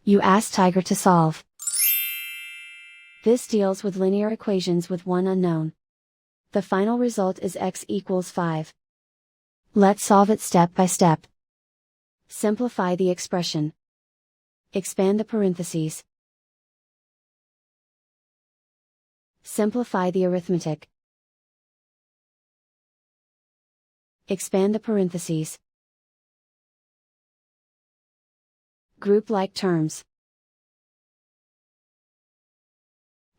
You ask Tiger to solve. This deals with linear equations with one unknown. The final result is x equals 5. Let's solve it step by step. Simplify the expression. Expand the parentheses. Simplify the arithmetic. Expand the parentheses. Group like terms.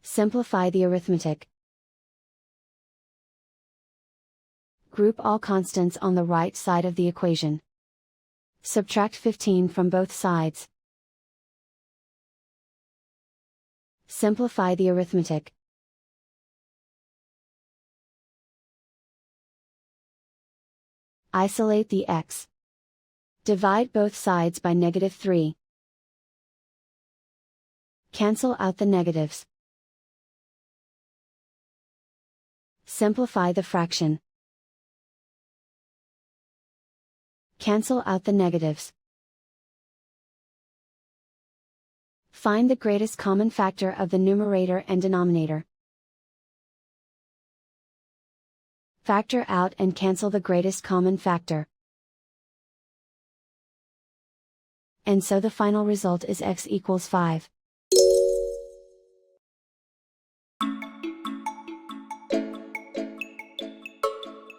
Simplify the arithmetic. Group all constants on the right side of the equation. Subtract 15 from both sides. Simplify the arithmetic. Isolate the x. Divide both sides by -3. Cancel out the negatives. Simplify the fraction. Cancel out the negatives. Find the greatest common factor of the numerator and denominator. Factor out and cancel the greatest common factor. And so the final result is x equals 5.